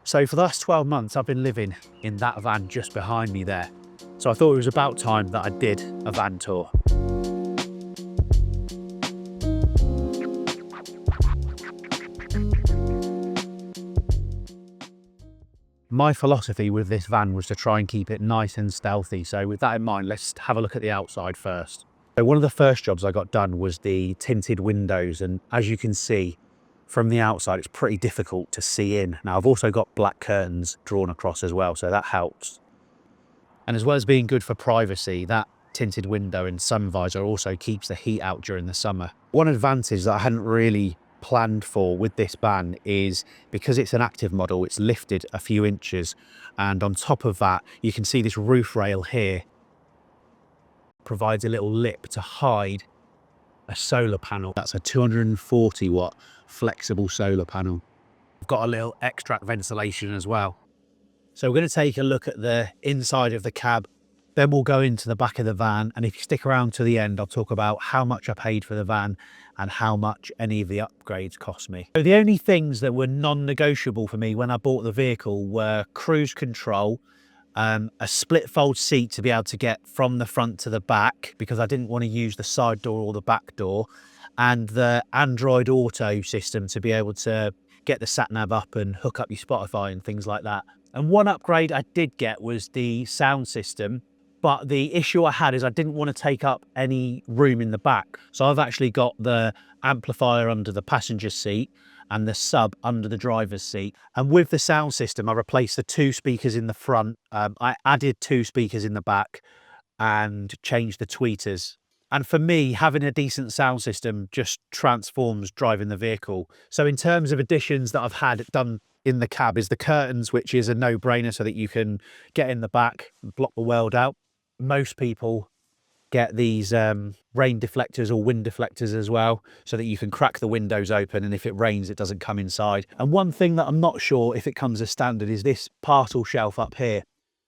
So for the last 12 months, I've been living in that van just behind me there. So I thought it was about time that I did a van tour. My philosophy with this van was to try and keep it nice and stealthy. So with that in mind, let's have a look at the outside first. So one of the first jobs I got done was the tinted windows. And as you can see from the outside, it's pretty difficult to see in. Now I've also got black curtains drawn across as well, so that helps. And as well as being good for privacy, that tinted window and sun visor also keeps the heat out during the summer. One advantage that I hadn't really planned for with this van is because it's an active model, it's lifted a few inches, and on top of that you can see this roof rail here provides a little lip to hide a solar panel. That's a 240 watt flexible solar panel. I've got a little extract ventilation as well. So we're going to take a look at the inside of the cab, then we'll go into the back of the van, and if you stick around to the end, I'll talk about how much I paid for the van and how much any of the upgrades cost me. So the only things that were non-negotiable for me when I bought the vehicle were cruise control, a split fold seat to be able to get from the front to the back because I didn't want to use the side door or the back door, and the Android Auto system to be able to get the sat nav up and hook up your Spotify and things like that. And one upgrade I did get was the sound system, but the issue I had is I didn't want to take up any room in the back. So I've actually got the amplifier under the passenger seat and the sub under the driver's seat. And with the sound system, I replaced the 2 speakers in the front. I added 2 speakers in the back and changed the tweeters. And for me, having a decent sound system just transforms driving the vehicle. So in terms of additions that I've had done in the cab is the curtains, which is a no-brainer so that you can get in the back and block the world out. Most people get these rain deflectors or wind deflectors as well, so that you can crack the windows open and if it rains, it doesn't come inside. And one thing that I'm not sure if it comes as standard is this parcel shelf up here.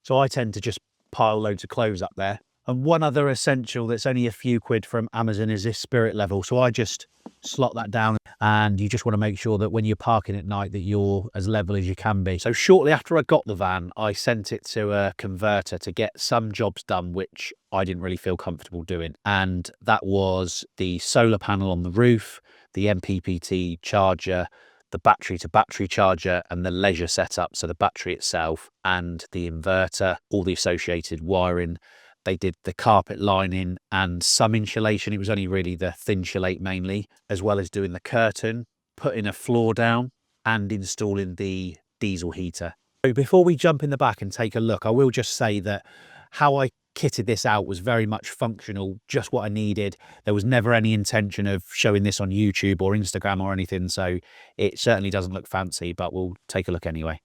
So I tend to just pile loads of clothes up there. And one other essential that's only a few quid from Amazon is this spirit level. So I just slot that down, and you just want to make sure that when you're parking at night that you're as level as you can be. So shortly after I got the van, I sent it to a converter to get some jobs done which I didn't really feel comfortable doing. And that was the solar panel on the roof, the MPPT charger, the battery to battery charger, and the leisure setup. So the battery itself and the inverter, all the associated wiring. They did the carpet lining and some insulation. It was only really the thin insulate mainly, as well as doing the curtain, putting a floor down and installing the diesel heater. So before we jump in the back and take a look, I will just say that how I kitted this out was very much functional, just what I needed. There was never any intention of showing this on YouTube or Instagram or anything. So it certainly doesn't look fancy, but we'll take a look anyway.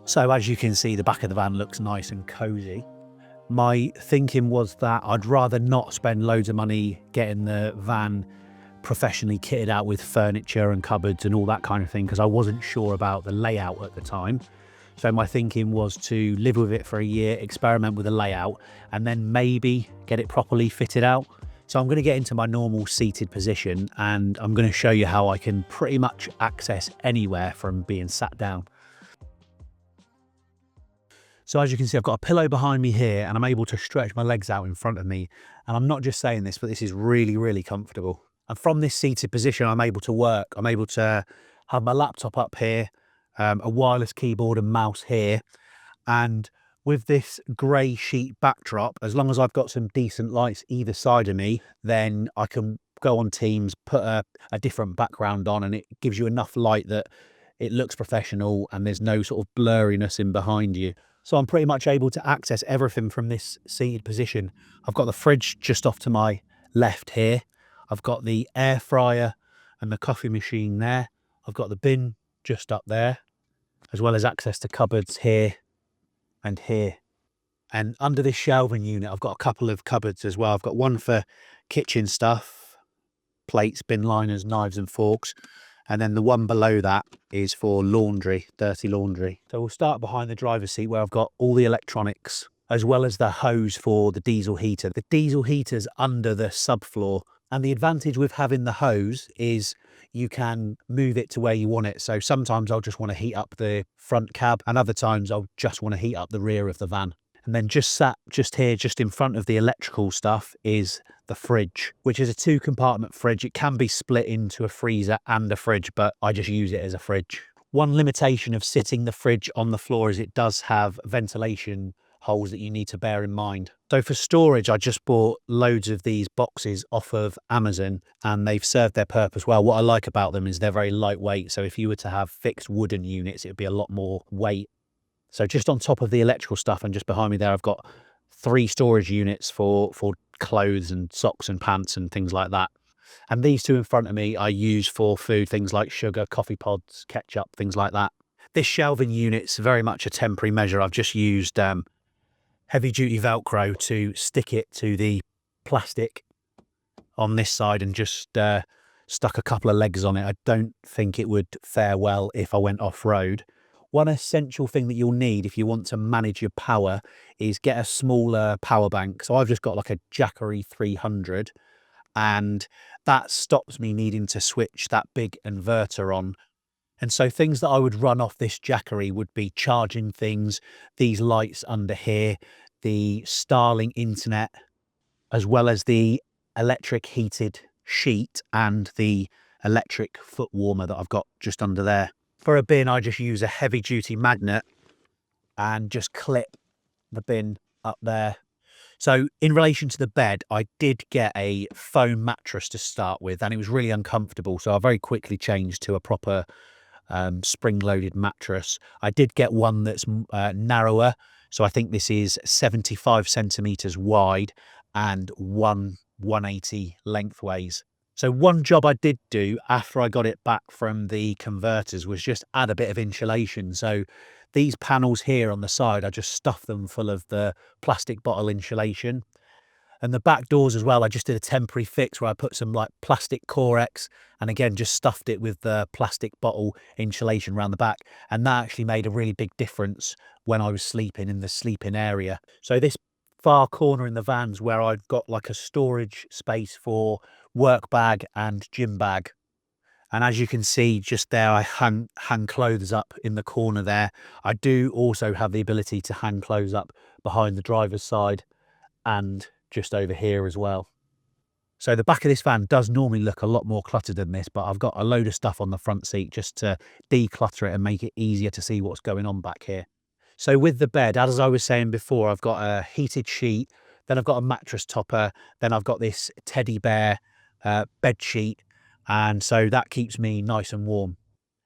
So as you can see, the back of the van looks nice and cozy. My thinking was that I'd rather not spend loads of money getting the van professionally kitted out with furniture and cupboards and all that kind of thing, because I wasn't sure about the layout at the time. So my thinking was to live with it for a year, experiment with the layout, and then maybe get it properly fitted out. So I'm going to get into my normal seated position, and I'm going to show you how I can pretty much access anywhere from being sat down. So as you can see, I've got a pillow behind me here, and I'm able to stretch my legs out in front of me. And I'm not just saying this, but this is really, really comfortable. And from this seated position, I'm able to work. I'm able to have my laptop up here, a wireless keyboard and mouse here. And with this grey sheet backdrop, as long as I've got some decent lights either side of me, then I can go on Teams, put a different background on, and it gives you enough light that it looks professional and there's no sort of blurriness in behind you. So I'm pretty much able to access everything from this seated position. I've got the fridge just off to my left here. I've got the air fryer and the coffee machine there. I've got the bin just up there, as well as access to cupboards here and here. And under this shelving unit, I've got a couple of cupboards as well. I've got one for kitchen stuff, plates, bin liners, knives and forks. And then the one below that is for laundry, dirty laundry. So we'll start behind the driver's seat where I've got all the electronics. as well as the hose for the diesel heater. The diesel heater's under the subfloor, and the advantage with having the hose is you can move it to where you want it. So sometimes I'll just want to heat up the front cab, and other times I'll just want to heat up the rear of the van. And then just here, just in front of the electrical stuff, is the fridge, which is a 2-compartment fridge. It can be split into a freezer and a fridge, but I just use it as a fridge. One limitation of sitting the fridge on the floor is it does have ventilation holes that you need to bear in mind. So for storage, I just bought loads of these boxes off of Amazon, and they've served their purpose well. What I like about them is they're very lightweight. So if you were to have fixed wooden units, it would be a lot more weight. So just on top of the electrical stuff, and just behind me there, I've got 3 storage units for clothes and socks and pants and things like that. And these 2 in front of me I use for food, things like sugar, coffee pods, ketchup, things like that. This shelving unit's very much a temporary measure. I've just used heavy duty Velcro to stick it to the plastic on this side and just stuck a couple of legs on it. I don't think it would fare well if I went off-road. One essential thing that you'll need if you want to manage your power is get a smaller power bank. So I've just got like a Jackery 300, and that stops me needing to switch that big inverter on. And so things that I would run off this Jackery would be charging things, these lights under here, the Starlink internet, as well as the electric heated sheet and the electric foot warmer that I've got just under there. For a bin, I just use a heavy duty magnet and just clip the bin up there. So in relation to the bed, I did get a foam mattress to start with, and it was really uncomfortable. So I very quickly changed to a proper spring-loaded mattress. I did get one that's narrower. So I think this is 75 centimeters wide and 180 lengthways. So one job I did do after I got it back from the converters was just add a bit of insulation. So these panels here on the side, I just stuffed them full of the plastic bottle insulation. And the back doors as well, I just did a temporary fix where I put some like plastic Corex and again just stuffed it with the plastic bottle insulation around the back. And that actually made a really big difference when I was sleeping in the sleeping area. So this far corner in the van's where I've got like a storage space for work bag and gym bag. And as you can see just there, I hang clothes up in the corner there. I do also have the ability to hang clothes up behind the driver's side and just over here as well. So the back of this van does normally look a lot more cluttered than this, but I've got a load of stuff on the front seat just to declutter it and make it easier to see what's going on back here. So with the bed, as I was saying before, I've got a heated sheet, then I've got a mattress topper, then I've got this teddy bear bed sheet, and so that keeps me nice and warm.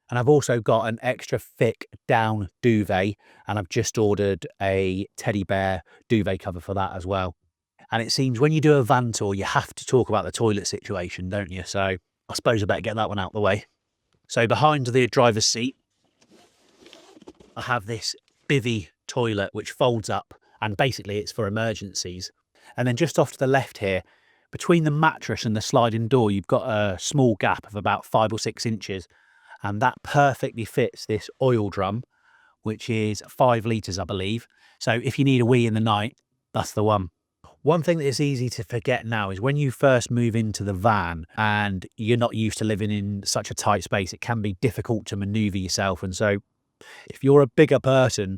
And I've also got an extra thick down duvet, and I've just ordered a teddy bear duvet cover for that as well. And it seems when you do a van tour, you have to talk about the toilet situation, don't you? So I suppose I better get that one out of the way. So behind the driver's seat, I have this bivvy toilet which folds up, and basically it's for emergencies. And then just off to the left here, between the mattress and the sliding door, you've got a small gap of about 5 or 6 inches, and that perfectly fits this oil drum, which is 5 litres, I believe. So if you need a wee in the night, that's the one. One thing that is easy to forget now is when you first move into the van and you're not used to living in such a tight space, it can be difficult to maneuver yourself. And so if you're a bigger person,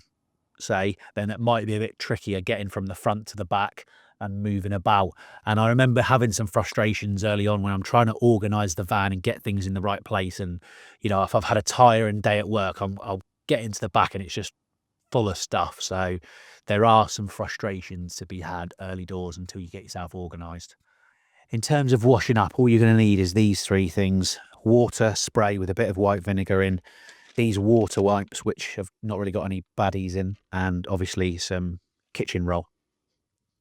say, then it might be a bit trickier getting from the front to the back and moving about. And I remember having some frustrations early on when I'm trying to organise the van and get things in the right place. And, you know, if I've had a tiring day at work, I'll get into the back and it's just full of stuff. So there are some frustrations to be had early doors until you get yourself organised. In terms of washing up, all you're going to need is these 3 things: water, spray with a bit of white vinegar in, these water wipes, which have not really got any baddies in, and obviously some kitchen roll.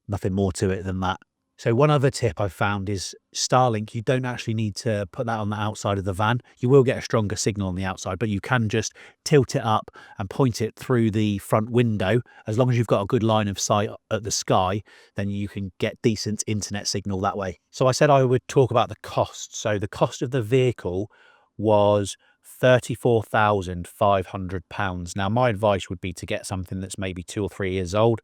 Nothing more to it than that. So one other tip I've found is Starlink. You don't actually need to put that on the outside of the van. You will get a stronger signal on the outside, but you can just tilt it up and point it through the front window. As long as you've got a good line of sight at the sky, then you can get decent internet signal that way. So I said I would talk about the cost. So the cost of the vehicle was £34,500. Now my advice would be to get something that's maybe 2 or 3 years old.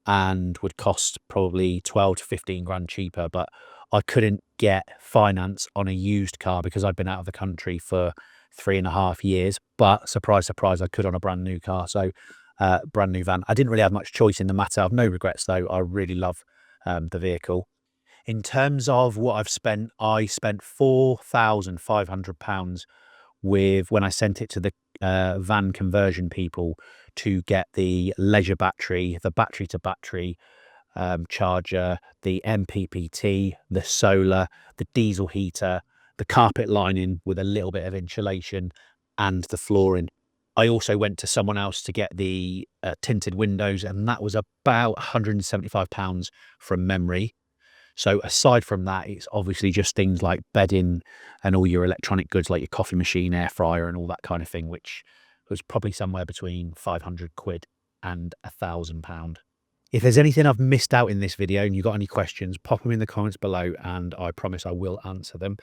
and would cost probably 12 to 15 grand cheaper, but I couldn't get finance on a used car because I'd been out of the country for 3.5 years. But surprise, surprise, I could on a brand new car. So brand new van. I didn't really have much choice in the matter. I've no regrets though. I really love the vehicle. In terms of what I've spent, I spent £4,500 with when I sent it to the van conversion people to get the leisure battery, the battery to battery charger, the MPPT, the solar, the diesel heater, the carpet lining with a little bit of insulation, and the flooring. I also went to someone else to get the tinted windows, and that was about £175 from memory. So aside from that, it's obviously just things like bedding and all your electronic goods like your coffee machine, air fryer, and all that kind of thing, which was probably somewhere between 500 quid and £1,000. If there's anything I've missed out in this video and you've got any questions, pop them in the comments below and I promise I will answer them.